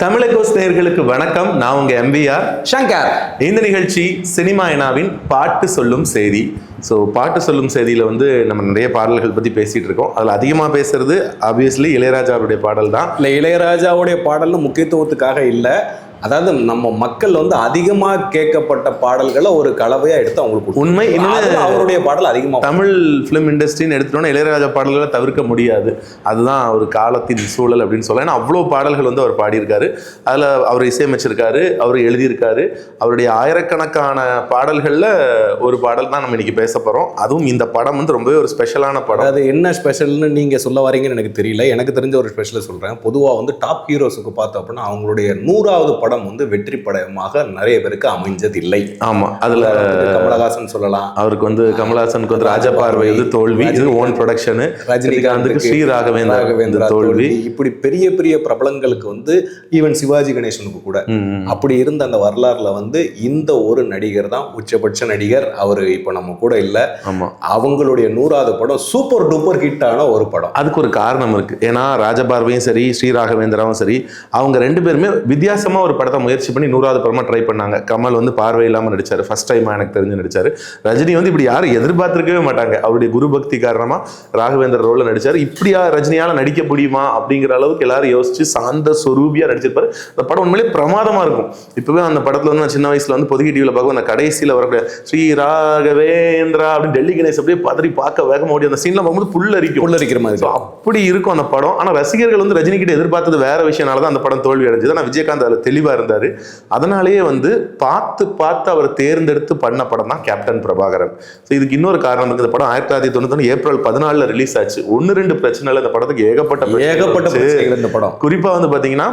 தமிழகோஸ் நேயர்களுக்கு வணக்கம். நான் உங்க MVR சங்கர். இந்த நிகழ்ச்சி சினிமா ஐனாவின் பாட்டு சொல்லும் செய்தி. ஸோ பாட்டு சொல்லும் செய்தியில் நம்ம நிறைய பாடல்கள் பற்றி பேசிகிட்டு இருக்கோம். அதில் அதிகமாக பேசுறது ஆப்வியஸ்லி இளையராஜாவுடைய பாடல் தான். இல்லை, இளையராஜாவுடைய பாடல்னு முக்கியத்துவத்துக்காக இல்லை, அதாவது நம்ம மக்கள் அதிகமாக கேட்கப்பட்ட பாடல்களை ஒரு கலவையாக எடுத்து அவங்களுக்கு உண்மை. இன்னும் அவருடைய பாடல் அதிகமாக தமிழ் ஃபிலிம் இண்டஸ்ட்ரின்னு எடுத்துட்டோன்னா இளையராஜா பாடல்களை தவிர்க்க முடியாது. அதுதான் ஒரு காலத்தின் சூழல் அப்படின்னு சொல்லலாம். ஏன்னா அவ்வளோ பாடல்கள் அவர் பாடியிருக்காரு, அதில் அவர் இசையமைச்சிருக்காரு, அவர் எழுதியிருக்காரு. அவருடைய ஆயிரக்கணக்கான பாடல்களில் ஒரு பாடல் தான் நம்ம இன்னைக்கு பேச போகிறோம். அதுவும் இந்த படம் ரொம்பவே ஒரு ஸ்பெஷலான படம். அது என்ன ஸ்பெஷல்னு நீங்கள் சொல்ல வரீங்கன்னு எனக்கு தெரியல. எனக்கு தெரிஞ்ச ஒரு ஸ்பெஷலை சொல்கிறேன். பொதுவாக டாப் ஹீரோஸுக்கு பார்த்தோம் அப்படின்னா அவங்களுடைய 100வது படம் வெற்றி படமாக நிறைய பேருக்கு அமைஞ்சதில்லை. ஆமா, அதுல கமலஹாசன் சொல்லலாம். அவருக்கு கமலஹாசனுக்கு ராஜபார்வை தோல்வி, இது ஓன் ப்ரொடக்ஷன். ரஜினிகாந்துக்கு ஸ்ரீ ராகவேந்திரா தோல்வி. இப்படி பெரிய பெரிய பிரபலங்களுக்கு ஈவன் சிவாஜி கணேசனுக்கு கூட அப்படி இருந்த அந்த வரலாறுல இந்த ஒரு நடிகர் தான் உச்சபட்ச நடிகர். அவரு இப்ப நம்ம கூட இல்ல. அவங்களுடைய 100வது படம் சூப்பர் டூப்பர் ஹிட் ஆன ஒரு படம். அதுக்கு ஒரு காரணம் இருக்கு. ஏன்னா ராஜபார்வையும் சரி, ஸ்ரீ ராகவேந்திராவும் சரி, அவங்க ரெண்டு பேருமே வித்தியாசமா ஒரு படத்தை முயற்சி பண்ணி 100வது படமா ட்ரை பண்ணாங்க. கமல் பார்வை இல்லாம நடிச்சாரு, ஃபர்ஸ்ட் டைம் எனக்கு தெரிஞ்சு நடிச்சாரு. ரஜினி இப்படி யாரும் எதிர்பார்த்திருக்கவே மாட்டாங்க. அவருடைய குரு பக்தி காரணமா ராகவேந்திர ரோல்ல நடிச்சாரு. இப்படியா ரஜினியால நடிக்க முடியுமா அப்படிங்கிற அளவுக்கு எல்லாரும் யோசிச்சு சாந்த சொரூபியா நடிச்சிருப்பாரு. அந்த படம் உண்மையிலே பிரமாதமா இருக்கும். இப்பவே அந்த படத்துல நான் சின்ன வயசுல பொதுகி டிவில பார்க்கும், அந்த கடைசியில வரக்கூடிய ஸ்ரீ ராகவேந்திரா அப்படின்னு டெல்லி கணேஷ் அப்படியே பதறி பார்க்க வேகமா ஓடி அந்த சீன்ல பார்க்கும்போது புல்லரிக்கிற மாதிரி அப்படி இருக்கும் அந்த படம். ஆனா ரசிகர்கள் ரஜினி கிட்ட எதிர்பார்த்தது வேற விஷயம்னாலதான் அந்த படம் தோல்வி அடைஞ்சது. ஆனா விஜயகாந்த் அதுல தெளிவா இருந்தாரு. அதனாலேயே பார்த்து அவர் தேர்ந்தெடுத்து பண்ண படம் தான் கேப்டன் பிரபாகரன். இதுக்கு இன்னொரு காரணம் இருக்கு. இந்த படம் 1991 ஏப்ரல் 14 ரிலீஸ் ஆச்சு. 1-2 பிரச்சனை இந்த படத்துக்கு ஏகப்பட்ட இந்த படம். குறிப்பா பாத்தீங்கன்னா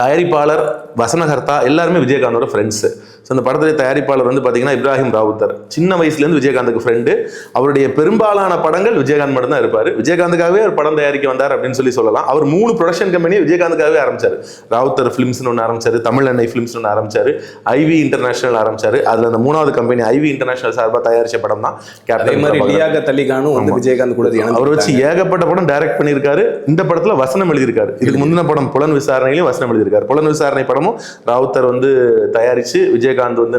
தயாரிப்பாளர், வசனகர்த்தா எல்லாருமே விஜயகாந்தோட ஃப்ரெண்ட்ஸ். அந்த படத்துடைய தயாரிப்பாளர் பார்த்தீங்கன்னா இப்ராஹிம் ராவுத்தர். சின்ன வயசுலேருந்து விஜயகாந்துக்கு ஃப்ரெண்டு. அவருடைய பெரும்பாலான படங்கள் விஜயகாந்த் மட்டும் தான் இருப்பார். விஜயகாந்துக்காகவே ஒரு படம் தயாரிக்க வந்தார் அப்படின்னு சொல்லலாம். அவர் 3 ப்ரொடக்ஷன் கம்பெனியை விஜயகாந்துக்காகவே ஆரம்பிச்சார். ராவுத்தர் ஃபிலிம்ஸ்னு ஒன்று ஆரம்பிச்சாரு, தமிழ் எண்ணெய் ஃபிலிம்ஸ்னு ஒன்று ஆரம்பிச்சாரு, ஐவி இன்டர்நேஷனல் ஆரம்பிச்சாரு. அதில் அந்த 3வது கம்பெனி ஐவி இன்டர்நேஷனல் சார்பாக தயாரிச்ச படம் தான் கேப்டன். விஜயகாந்த் கூட அவர் வச்சு ஏகப்பட்ட படம் டைரக்ட் பண்ணியிருக்காரு. இந்த படத்தில் வசனம் எழுதியிருக்காரு. இதுக்கு முந்தின படம் புலன் விசாரணையிலையும் வசனம் எழுதியிருக்காரு. புலன் விசாரணை படமும் ராவுத்தர் தயாரிச்சு விஜயகாந்த்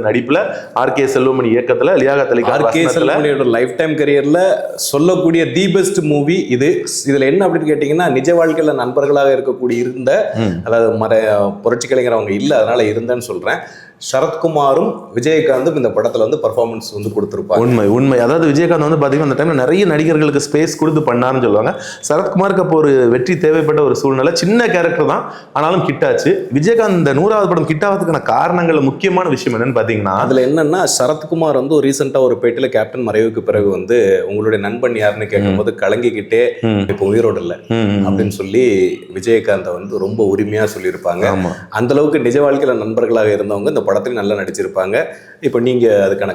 நடிப்புல, ஆர்கே செல்வமணி இயக்கத்துல, லியாகத் அலி கான் லைஃப் டைம் கரியர்ல சொல்லக்கூடிய தி பெஸ்ட் மூவி இது. இதுல என்ன அப்படின்னு கேட்டீங்கன்னா, நிஜ வாழ்க்கையில நண்பர்களாக இருக்கக்கூடிய அதாவது புரட்சி கலைஞர் அவங்க இல்ல, அதனால இருந்தேன்னு சொல்றேன். சரத்குமாரும் விஜயகாந்தும் இந்த படத்துல பெர்ஃபார்மன்ஸ் கொடுத்திருப்பாங்க. உண்மை. அதாவது விஜயகாந்த் பாத்தீங்கன்னா அந்த டைம்ல நிறைய நடிகர்களுக்கு ஸ்பேஸ் கொடுத்து பண்ணாருன்னு சொல்லுவாங்க. சரத்குமாருக்கு அப்போ ஒரு வெற்றி தேவைப்பட்ட ஒரு சூழ்நிலை. சின்ன கேரக்டர் தான், ஆனாலும் கிட் ஆச்சு. விஜயகாந்த் இந்த 100வது படம் கிட் ஆகிறதுக்கான காரணங்கள் முக்கியமான விஷயம் என்னன்னு பாத்தீங்கன்னா, அதுல என்னன்னா, சரத்குமார் ரீசெண்டா ஒரு பேட்டில கேப்டன் மறைவுக்கு பிறகு உங்களுடைய நண்பன் யாருன்னு கேட்கும்போது கலங்கிக்கிட்டே இப்போ உயிரோடு இல்லை அப்படின்னு சொல்லி விஜயகாந்த் ரொம்ப உரிமையா சொல்லியிருப்பாங்க. அந்த அளவுக்கு நிஜ வாழ்க்கையில நண்பர்களாக இருந்தவங்க இந்த படத்துல நல்லா நடிச்சிருப்பாங்க. இப்போ நீங்க அதுக்கான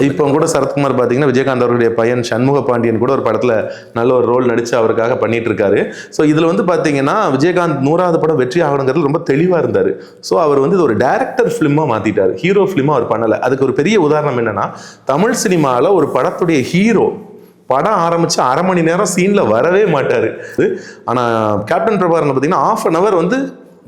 இப்போ கூட சரத்குமார் பாத்தீங்கன்னா விஜயகாந்த் அவருடைய பையன் சண்முக பாண்டியன் கூட ஒரு படத்துல நல்ல ஒரு ரோல் நடிச்சு அவருக்காக பண்ணிட்டு இருக்காரு. ஸோ இதுல பாத்தீங்கன்னா விஜயகாந்த் 100வது படம் வெற்றி ஆகணுங்கிறது ரொம்ப தெளிவா இருந்தாரு. ஸோ அவர் இது ஒரு டைரக்டர் பிலிமா மாத்திட்டாரு, ஹீரோ பிலிமா அவர் பண்ணல. அதுக்கு ஒரு பெரிய உதாரணம் என்னன்னா, தமிழ் சினிமால ஒரு படத்துடைய ஹீரோ படம் ஆரம்பிச்சு 1/2 மணி நேரம் சீன்ல வரவே மாட்டாரு. ஆனா கேப்டன் பிரபாகரன் பாத்தீங்கன்னா 1/2 hour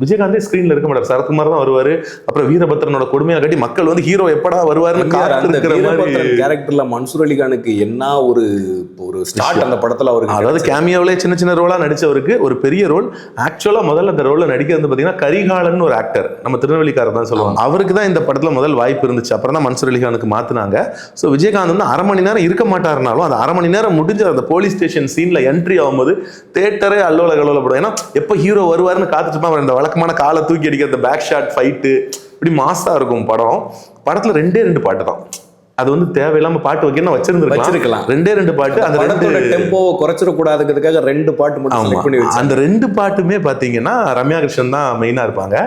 விஜயகாந்தே ஸ்கிரீன்ல இருக்க மாட்டார், சரத்குமார் தான் வருவாரு. அப்புறம் வீரபத்ரனோட கொடுமையா கட்டி மக்கள் ஹீரோ எப்படா வருவாருன்னு காத்திருக்கிற மாதிரி. கேரக்டர்ல மன்சூர் அலிகானுக்கு என்ன ஒரு ஸ்டார்ட் அந்த படத்துல அவருக்கு, அதாவது கேமியோவிலே சின்ன சின்ன ரோலா நடிச்சவருக்கு ஒரு பெரிய ரோல். ஆக்சுவலா முதல்ல அந்த ரோல்ல நடிக்கிறது பாத்தீங்கன்னா கரிகாலன் ஒரு ஆக்டர், நம்ம திருநெல்வேலிக்காரர் தான் சொல்லுவாங்க. அவருக்கு தான் இந்த படத்துல முதல் வாய்ப்பு இருந்துச்சு. அப்புறம் தான் மன்சூர் அலிகானுக்கு மாத்தினாங்க. ஸோ விஜயகாந்த் 1/2 மணி நேரம் இருக்க மாட்டாருனாலும் அந்த 1/2 மணி நேரம் முடிஞ்ச அந்த போலீஸ் ஸ்டேஷன் சீன்ல என்ட்ரி ஆகும்போது தேட்டரே அல்லோல கலோலப்படும். ஏன்னா எப்ப ஹீரோ வருவாருன்னு காத்துட்டு இந்த வழக்கமான காலை தூக்கி அடிக்கிற அந்த பேக் ஷாட் ஃபைட்டு இப்படி மாசா இருக்கும் படம். படத்துல 2 பாட்டு தான். அது தேவையில்லாம பாட்டு வைக்கணும் வச்சிருக்கலாம். 2 பாட்டு. அந்த டெம்போவை குறைச்சிடக்கூடாதுங்கிறதுக்காக 2 பாட்டு மட்டும். அந்த 2 பாட்டுமே பாத்தீங்கன்னா ரம்யா கிருஷ்ணன் தான் மெயினா இருப்பாங்க.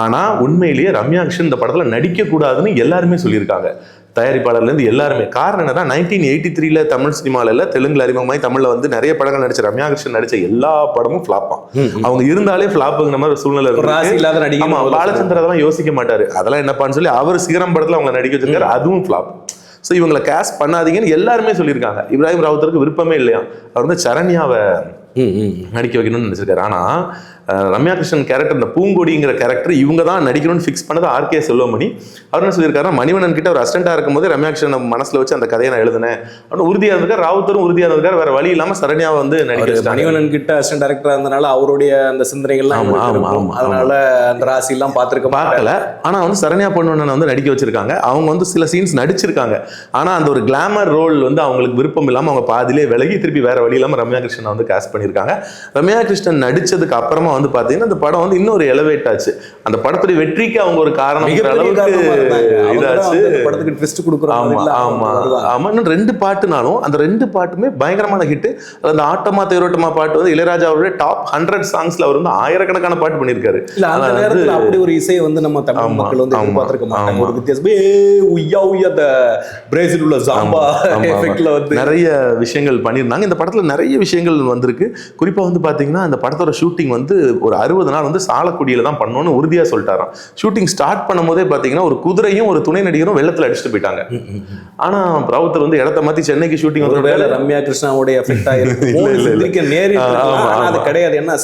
ஆனா உண்மையிலேயே ரம்யா கிருஷ்ணன் இந்த படத்துல நடிக்க கூடாதுன்னு எல்லாருமே சொல்லியிருக்காங்க, தயாரிப்பாளர்ல இருந்து எல்லாருமே. காரணம் என்னன்னா, 1983 தமிழ் சினிமால தெலுங்குல அறிமுகமாய் தமிழ்ல நிறைய படங்கள் நடிச்ச ரம்யா கிருஷ்ணன் நடிச்ச எல்லா படமும் ஃபிளாப்பா. அவங்க இருந்தாலே ஃபிளாப்புங்கிற மாதிரி சூழ்நிலை இருக்கு. பாலச்சந்திர அதெல்லாம் யோசிக்க மாட்டாரு, அதெல்லாம் என்னப்பான்னு சொல்லி அவர் சிகரம் படத்துல அவங்க நடிக்க வச்சிருக்காரு, அதுவும் ஃபிளாப். ஸோ இவங்களை கேஸ்ட் பண்ணாதீங்கன்னு எல்லாருமே சொல்லியிருக்காங்க. இப்ராஹிம் ராவுத்தருக்கு விருப்பமே இல்லையா. அவர் சரண்யாவை நடிக்க வைக்கணும்னு நினைச்சிருக்காரு. ஆனா ரம்யா கிருஷ்ணன் கேரக்டர், இந்த பூங்கொடிங்கிற கேரக்டர் இவங்க தான் நடிக்கணும்னு ஃபிக்ஸ் பண்ணது ஆர்கே செல்வமணி. அவர் என்ன சொல்லியிருக்காருன்னா, மணிவண்ணன் கிட்ட ஒரு அசிஸ்டண்டா இருக்கும்போது ரம்யா கிருஷ்ணன் மனசுல வச்சு அந்த கதையை நான் எழுதினேன் அப்படின்னு உறுதியா இருந்திருக்காரு. ராவுத்தரும் உறுதியா இருந்திருக்காரு. வேற வழி இல்லாம சரண்யாவை வந்து நடிக்க மணிவண்ணன் கிட்ட அசிஸ்டன்ட் டைரக்டரா இருந்தனால அவருடைய அந்த சிந்தனைகள்லாம் அதனால அந்த ராசி எல்லாம் பார்க்கல. ஆனா வந்து சரண்யா பொண்ணுண்ணனை வந்து நடிக்க வச்சிருக்காங்க. அவங்க வந்து சில சீன்ஸ் நடிச்சிருக்காங்க. ஆனா அந்த ஒரு கிளாமர் ரோல் வந்து அவங்களுக்கு விருப்பம் இல்லாம அவங்க பாதிலே விலகி திருப்பி வேற வழி இல்லாம ரம்யா கிருஷ்ணன் வந்து காஸ்ட் பண்ணியிருக்காங்க. ரம்யா கிருஷ்ணன் நடிச்சதுக்கு அப்புறமா வந்து பாத்தீங்கன்னா அந்த படம் வந்து இன்னொரு எலவேட் ஆச்சு. அந்த படத்துடைய வெற்றிக்கு அவங்க ஒரு காரணம் இதாச்சு. படத்துக்கு ட்விஸ்ட் கொடுக்குறாங்க. ஆமா, இன்னும் 2 பாட்டுனாலும் அந்த 2 பாட்டுமே பயங்கரமான ஹிட். அந்த ஆட்டமா தேரோட்டமா பாட்டு வந்து இளையராஜா அவருடைய டாப் 100 சாங்ஸ்ல அவர் வந்து ஆயிரக்கணக்கான பாட்டு பண்ணியிருக்காரு. அந்த நேரத்துல அப்படி ஒரு இசை வந்து நம்ம தமிழ் மக்கள் வந்து எதிர்பார்த்திருக்க மாட்டாங்க. ஒரு வித்தியாசமே உய்யா அந்த பிரேசில் உள்ள சாம்பா எஃபெக்ட்ல வந்து நிறைய விஷயங்கள் பண்ணியிருந்தாங்க. இந்த படத்துல நிறைய விஷயங்கள் வந்திருக்கு. குறிப்பா வந்து பாத்தீங்கன்னா அந்த படத்தோட ஷூட்டிங் வந்து ஒரு 60 நாள் வந்து சாலக்குடியில தான் பண்ணணும்னு உறுதியா சொல்லிட்டாராம். ஷூட்டிங் ஸ்டார்ட் பண்ணும் போதே பாத்தீங்கன்னா ஒரு குதிரையும் ஒரு துணை நடிகரும் வெள்ளத்துல அடிச்சுட்டு போயிட்டாங்க. ஆனா ராவுத்தர் வந்து இடத்த மாத்தி சென்னைக்கு ஷூட்டிங் வந்து வேலை ரம்யா கிருஷ்ணாவுடைய எஃபெக்ட் கிடையாது. என்ன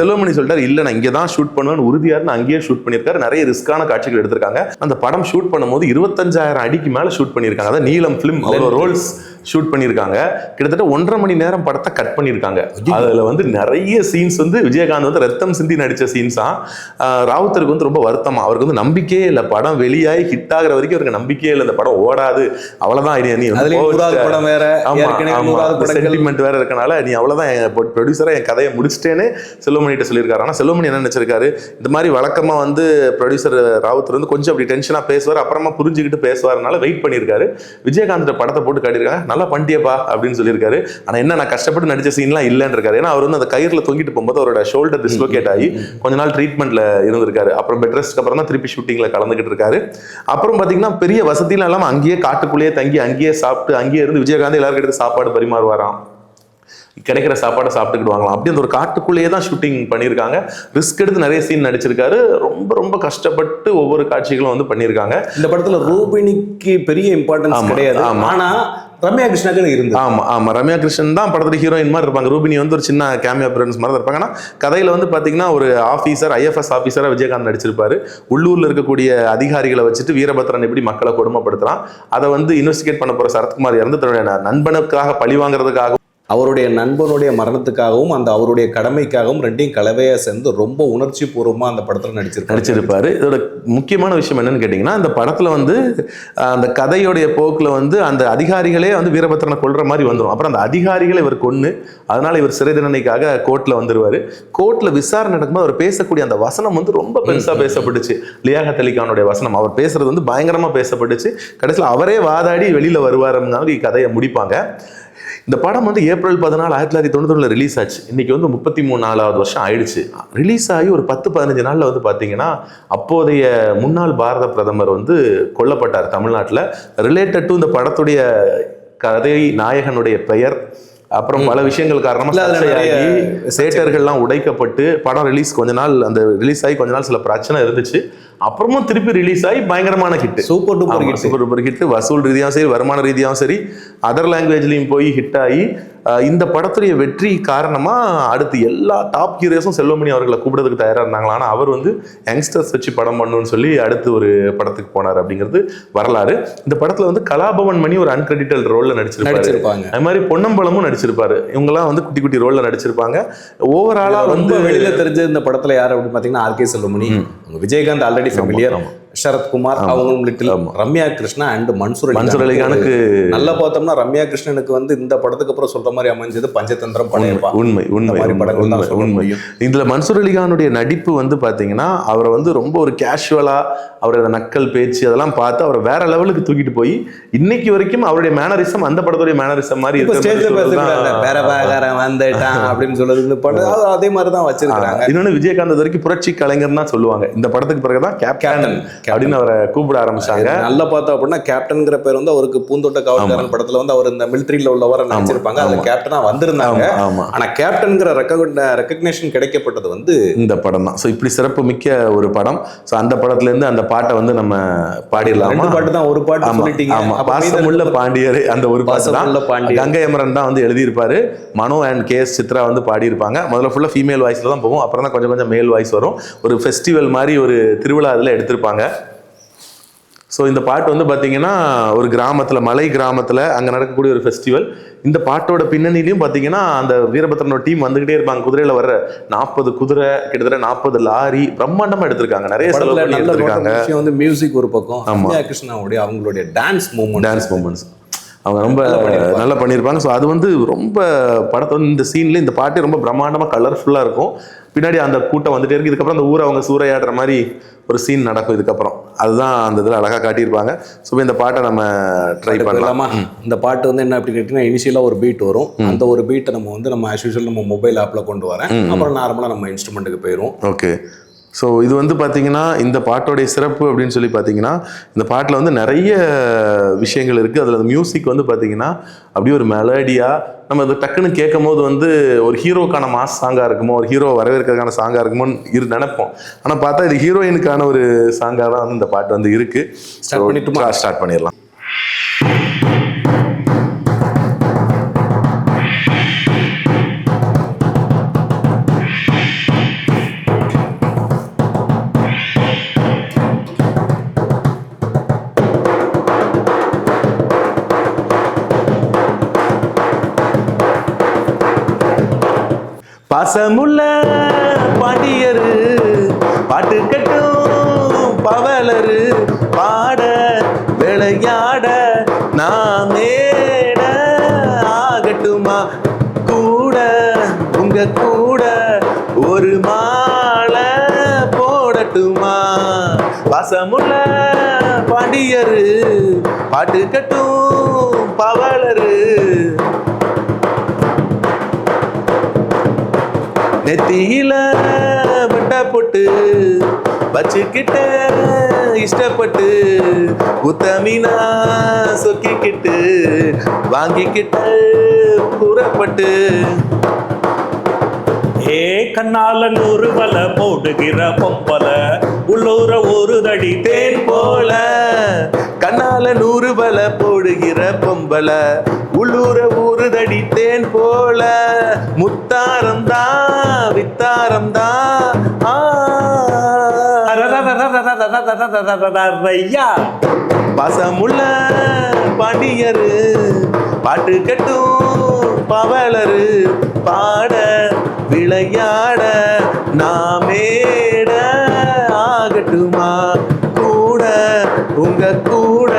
செல்வமணி சொல்லிட்டாரு, இல்ல நான் இங்க தான் ஷூட் பண்ணுவேன்னு உறுதியா அங்கேயே ஷூட் பண்ணிருக்காரு. நிறைய ரிஸ்கான காட்சிகள் எடுத்திருக்காங்க. அந்த படம் ஷூட் பண்ணும்போது 25,000 அடிக்கு மேல ஷூட் பண்ணிருக்காங்க. அதான் நீலம் பிலிம் அவ்வளோ ரோல்ஸ் ஷூட் பண்ணியிருக்காங்க. கிட்டத்தட்ட 1.5 மணி நேரம் படத்தை கட் பண்ணியிருக்காங்க. அதுல வந்து நிறைய சீன்ஸ் வந்து விஜயகாந்த் வந்து ரத்தம் சிந்தி நடிச்ச சீன்ஸ் தான். ராவுத்தருக்கு வந்து ரொம்ப வருத்தமா, அவருக்கு வந்து நம்பிக்கையே இல்லை. படம் வெளியாகி ஹிட் ஆகிற வரைக்கும் அவருக்கு நம்பிக்கையே இல்லை, இந்த படம் ஓடாது, அவ்வளவுதான், நீ சென்டிமெண்ட் வேற இருக்கனால நீ அவ்வளவுதான், ப்ரொடியூசரா என் கதையை முடிச்சிட்டேன்னு செல்வமணிகிட்ட சொல்லியிருக்காரு. ஆனா செல்வமணி என்ன நினைச்சிருக்காரு, இந்த மாதிரி வழக்கமா வந்து ப்ரொடியூசர் ராவுத்தர் வந்து கொஞ்சம் அப்படி டென்ஷனா பேசுவார், அப்புறமா புரிஞ்சுக்கிட்டு பேசுவார்னால வெயிட் பண்ணியிருக்காரு. விஜயகாந்த் படத்தை போட்டு காட்டியிருக்காங்க, நல்லா பண்ணிட்டியப்பா அப்படின்னு சொல்லியிருக்காரு. ஆனா என்ன, நான் கஷ்டப்பட்டு நடிச்ச சீன்லாம் இல்லைன்னு இருக்காரு. ஏன்னா அவர் வந்து அந்த கயிறுல தொங்கிட்டு போகும்போது அவரோட ஷோல்டர் டிஸ்லோகேட் ஆகி கொஞ்ச நாள் ட்ரீட்மெண்ட்ல இருந்திருக்காரு. அப்புறம் பெட் ரெஸ்ட்க்கு அப்புறம் தான் திருப்பி ஷூட்டிங்ல கலந்துகிட்டு இருக்காரு. அப்புறம் பாத்தீங்கன்னா பெரிய வசதிலாம் இல்லாம அங்கேயே காட்டுக்குள்ளேயே தங்கி அங்கேயே சாப்பிட்டு அங்கேயே இருந்து விஜயகாந்த் எல்லாருக்கும் எடுத்து சாப்பாடு பரிமாறுவாராம். கிடைக்கிற சாப்பாடை சாப்பிட்டுக்கிட்டு வாங்கலாம். அப்படி அந்த ஒரு காட்டுக்குள்ளேயே தான் ஷூட்டிங் பண்ணியிருக்காங்க. ரிஸ்க் எடுத்து நிறைய சீன் நடிச்சிருக்காரு. ரொம்ப ரொம்ப கஷ்டப்பட்டு ஒவ்வொரு காட்சிகளும் வந்து பண்ணியிருக்காங்க. இந்த படத்துல ரூபினிக்கு பெரிய இம்பார்ட்டன்ஸ் கிடையாது. ஆனா ரம்யா கிருஷ்ணன் இருந்து ரம்யா கிருஷ்ணன் தான் படத்துல ஹீரோயின் மாதிரி இருப்பாங்க. ரூபினி வந்து ஒரு சின்ன கேமியோ அப்பியரன்ஸ் மாதிரி இருப்பாங்க. ஆனா கதையில வந்து பாத்தீங்கன்னா ஒரு ஆபீசர், IFS ஆபீசரா விஜயகாந்த் நடிச்சிருப்பாரு. உள்ளூர்ல இருக்கக்கூடிய அதிகாரிகளை வச்சுட்டு வீரபத்ரன் எப்படி மக்களை கொடுமைப்படுத்துறான் அதை வந்து இன்வெஸ்டிகேட் பண்ண போற சரத்குமார் இருந்து தன்னுடைய நண்பனுக்காக பழி வாங்குறதுக்காக, அவருடைய நண்பனுடைய மரணத்துக்காகவும் அந்த அவருடைய கடமைக்காகவும் ரெண்டையும் கலவையா சேர்ந்து ரொம்ப உணர்ச்சி பூர்வமா அந்த படத்துல நடிச்சிருப்பாரு. இதோட முக்கியமான விஷயம் என்னன்னு கேட்டீங்கன்னா, அந்த படத்துல வந்து அந்த கதையோடைய போக்குல வந்து அந்த அதிகாரிகளே வந்து வீரபத்ரனை கொல்ற மாதிரி வந்துடும். அப்புறம் அந்த அதிகாரிகளை இவர் கொன்னு, அதனால இவர் சிறை தண்டனைக்காக கோர்ட்ல வந்துருவாரு. கோர்ட்ல விசாரணை நடக்கும்போது அவர் பேசக்கூடிய அந்த வசனம் வந்து ரொம்ப பெருசா பேசப்பட்டுச்சு. லியாகத் அலி கானுடைய வசனம், அவர் பேசுறது வந்து பயங்கரமா பேசப்பட்டுச்சு. கடைசியில் அவரே வாதாடி வெளியில வருவாருங்க கதையை முடிப்பாங்க. இந்த படம் வந்து ஏப்ரல் 14, 1991 ரிலீஸ் ஆச்சு. இன்னைக்கு வந்து 33வது வருஷம் ஆயிடுச்சு. ரிலீஸ் ஆகி ஒரு 10-15 நாள்ல வந்து பாத்தீங்கன்னா அப்போதைய முன்னாள் பாரத பிரதமர் வந்து கொல்லப்பட்டார் தமிழ்நாட்டில். ரிலேட்டட் டு இந்த படத்துடைய கதை நாயகனுடைய பெயர், அப்புறம் பல விஷயங்கள் காரணமா தியேட்டர்கள்லாம் உடைக்கப்பட்டு படம் ரிலீஸ் கொஞ்ச நாள், அந்த ரிலீஸ் ஆகி கொஞ்ச நாள் சில பிரச்சனை இருந்துச்சு. அப்புறமும் திருப்பி ரிலீஸ் ஆகி பயங்கரமான ஹிட், சூப்பர் டூப்பர் ஹிட். வசூல் ரீதியாகவும் சரி, வருமான ரீதியாகவும் சரி, அதர் லாங்குவேஜ்லையும் போய் ஹிட் ஆகி இந்த படத்துடைய வெற்றி காரணமா அடுத்து எல்லா டாப் ஹீரோஸும் செல்வமணி அவர்களை கூப்பிடுறதுக்கு தயாரா இருந்தாங்களா. ஆனா அவர் வந்து யங்ஸ்டர்ஸ் வச்சு படம் பண்ணணும்னு சொல்லி அடுத்து ஒரு படத்துக்கு போனார் அப்படிங்கிறது வரலாறு. இந்த படத்துல வந்து கலாபவன் மணி ஒரு அன்கிரெடிட்டட் ரோல்ல நடிச்சிருப்பாங்க. அது மாதிரி பொன்னம்பலமும் நடிச்சிருப்பாரு. இவங்கெல்லாம் வந்து குட்டி குட்டி ரோல்ல நடிச்சிருப்பாங்க. ஓவராலா வந்து வெளியில தெரிஞ்ச இந்த படத்துல யார் அப்படின்னு பாத்தீங்கன்னா R K Selvamani, Vijayakanth already familiar, Sarathkumar, அவங்க ரம்யா கிருஷ்ணா அண்ட் மன்சூர் அலிகானுக்கு நல்லா பார்த்தோம்னா ரம்யா கிருஷ்ணனுக்கு வந்து இந்த படத்துக்கு அப்புறம் சொல்ற மாதிரி அமைஞ்சது பஞ்சதந்திரம், படையப்பா. உண்மை. இதுல மன்சூர் அலிகானுடைய நடிப்பு வந்து பாத்தீங்கன்னா அவரை வந்து ரொம்ப ஒரு கேஷுவலா அவரோட நக்கல் பேச்சு அதெல்லாம் பார்த்து அவரை வேற லெவலுக்கு தூக்கிட்டு போய் இன்னைக்கு வரைக்கும் அவருடைய மேனரிசம் அந்த படத்துடைய மேனரிசம் மாதிரி அப்படின்னு சொல்றது அதே மாதிரிதான் வச்சிருக்காங்க. இன்னொன்னு விஜயகாந்த் வரைக்கும் புரட்சி கலைஞர் தான் சொல்லுவாங்க. இந்த படத்துக்கு பிறகுதான் கேப்டன் அப்படின்னு அவரை கூப்பிட ஆரம்பிச்சாங்க. நல்லா பார்த்தோம் அப்படின்னா கேப்டன்ங்கிற பேர் வந்து அவருக்கு பூந்தோட்ட காவல்காரன் படத்துல வந்து அவர் இந்த மிலிட்டரியில உள்ளவரை நினைச்சிருப்பாங்க, அதுல கேப்டனா வந்திருந்தாங்க. ஆமா, ஆனா கேப்டன்ங்கிற ரெக்கக்னேஷன் கிடைக்கப்பட்டது வந்து இந்த படம் தான். ஸோ இப்படி சிறப்பு மிக்க ஒரு படம். ஸோ அந்த படத்துல இருந்து அந்த பாட்டை வந்து நம்ம பாடிடலாமா? 2 பாட்டு தான், ஒரு பாட்டு சொல்லிட்டீங்க. ஆமா, பாசமுள்ள பாண்டியர் அந்த ஒரு பாட்டு தான். பாண்டியர் கங்கை அமரன் தான் வந்து எழுதியிருப்பாரு. மனோ அண்ட் கேஎஸ் சித்ரா வந்து பாடியிருப்பாங்க. முதல்ல ஃபுல்லா ஃபீமேல் வாய்ஸ்ல தான் போகும், அப்புறம் தான் கொஞ்சம் கொஞ்சம் மேல் வாய்ஸ் வரும். ஒரு ஃபெஸ்டிவல் மாதிரி ஒரு திருவிழா அதில் எடுத்திருப்பாங்க. ஸோ இந்த பாட்டு வந்து பார்த்தீங்கன்னா ஒரு கிராமத்தில், மலை கிராமத்தில் அங்கே நடக்கக்கூடிய ஒரு ஃபெஸ்டிவல். இந்த பாட்டோட பின்னணியிலையும் பார்த்தீங்கன்னா அந்த வீரபத்ரனோட டீம் வந்துகிட்டே இருப்பாங்க. குதிரையில் வர்ற 40 குதிரை, கிட்டத்தட்ட 40 லாரி பிரம்மாண்டமாக எடுத்திருக்காங்க. நிறைய செலவு பண்ணி எடுத்திருக்காங்க. வந்து மியூசிக் ஒரு பக்கம், ரம்யா கிருஷ்ணாவுடைய அவங்களுடைய டான்ஸ் மூமெண்ட்ஸ் அவங்க ரொம்ப நல்லா பண்ணியிருப்பாங்க. ஸோ அது வந்து ரொம்ப படத்தை வந்து இந்த சீன்ல இந்த பாட்டு ரொம்ப பிரம்மாண்டமாக கலர்ஃபுல்லாக இருக்கும். பின்னாடி அந்த கூட்டம் வந்துட்டே இருக்கு. இதுக்கப்புறம் அந்த ஊரை அவங்க சூறையாடுற மாதிரி ஒரு சீன் நடக்கும் இதுக்கப்புறம். அதுதான் அந்த இதில் அழகாக காட்டியிருப்பாங்க. ஸோ இந்த பாட்டை நம்ம ட்ரை பண்ணலாமா? இந்த பாட்டு வந்து என்ன அப்படி கேட்டிங்கன்னா, இனிஷியலாக ஒரு பீட் வரும். அந்த ஒரு பீட்டை நம்ம வந்து நம்ம ஆஸ் யூஷுவல் நம்ம மொபைல் ஆப்பில் கொண்டு வரேன். அப்புறம் நார்மலாக நம்ம இன்ஸ்ட்ருமெண்ட்டுக்கு போயிடும். ஓகே. ஸோ இது வந்து பார்த்தீங்கன்னா இந்த பாட்டோடைய சிறப்பு அப்படின்னு சொல்லி பார்த்தீங்கன்னா, இந்த பாட்டில் வந்து நிறைய விஷயங்கள் இருக்குது. அதில் அந்த மியூசிக் வந்து பார்த்தீங்கன்னா அப்படியே ஒரு மெலடியாக நம்ம அதை டக்குன்னு கேட்கும் போது வந்து ஒரு ஹீரோக்கான மாஸ் சாங்காக இருக்குமோ, ஒரு ஹீரோ வரவேற்கிறதுக்கான சாங்காக இருக்குமோன்னு நினைப்போம். ஆனால் பார்த்தா இது ஹீரோயினுக்கான ஒரு சாங்காக தான் வந்து இந்த பாட்டு வந்து இருக்குது. ஸ்டார்ட் பண்ணிடலாம். பாசமுள்ள பாண்டியரு பாட்டு கட்டும் பவலரு பாட விளையாட நாமேட ஆகட்டுமா கூட உங்க கூட ஒரு மாலை போடட்டுமா? பாசமுள்ள பாண்டியரு பாட்டு கட்டும் பவலரு நெத்தியில வட்ட போட்டு வச்சுக்கிட்ட இஷ்டப்பட்டு உத்தமினா சொக்கிக்கிட்டு வாங்கிக்கிட்ட புறப்பட்டு கண்ணால 100 வலை போடுகிற பொம்பல உள்ளூர ஒரு தடி தேன் போல. கண்ணால 100 வலை போடுகிற பொம்பல உள்ளூர ஒரு தடி தேன் போல. முத்தாரம் தான் வித்தாரம் தான் பாசமுள்ள பாண்டியரு பாட்டு கட்டும் பவலரு பாட விளையாட நாமேட ஆகட்டுமா கூட உங்க கூட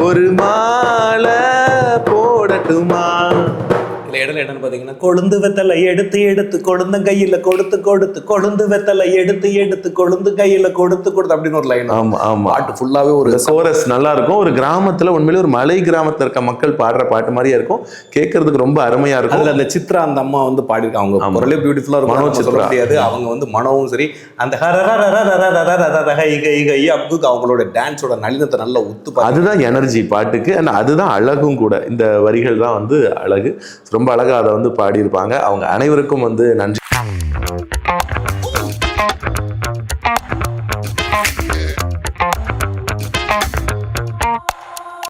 ஒரு மாலை போடட்டுமா? இடையில என்னன்னு பார்த்தீங்கன்னா, கொழுந்து வெத்தலை எடுத்து எடுத்து கொழுந்த கையில கொடுத்து கொடுத்து கொழுந்து வெத்தலை எடுத்து எடுத்து கொழுந்து கையில கொடுத்து கொடுத்து அப்படின்னு ஒரு லைன். ஆமா ஆமா, பாட்டு ஃபுல்லாவே ஒரு கோரஸ் நல்லா இருக்கும். ஒரு கிராமத்துல உண்மையிலே ஒரு மலை கிராமத்துல இருக்க மக்கள் பாடுற பாட்டு மாதிரியே இருக்கும். கேட்கறதுக்கு ரொம்ப அருமையா இருக்கும். அதுல அந்த சித்ரா அந்த அம்மா வந்து பாடிருக்காங்க. அவங்க குரலே பியூட்டிஃபுல்லா இருக்கும். மனோ சொல்ல முடியாது. அவங்க வந்து மனவும் சரி, அந்த அவங்களோட டான்ஸோட நளினத்தை நல்லா உத்து, அதுதான் எனர்ஜி பாட்டுக்கு. அதுதான் அழகும் கூட. இந்த வரிகள் தான் வந்து அழகு. ரொம்ப அழகா அதை வந்து பாடியிருப்பாங்க. அவங்க அனைவருக்கும் வந்து நன்றி.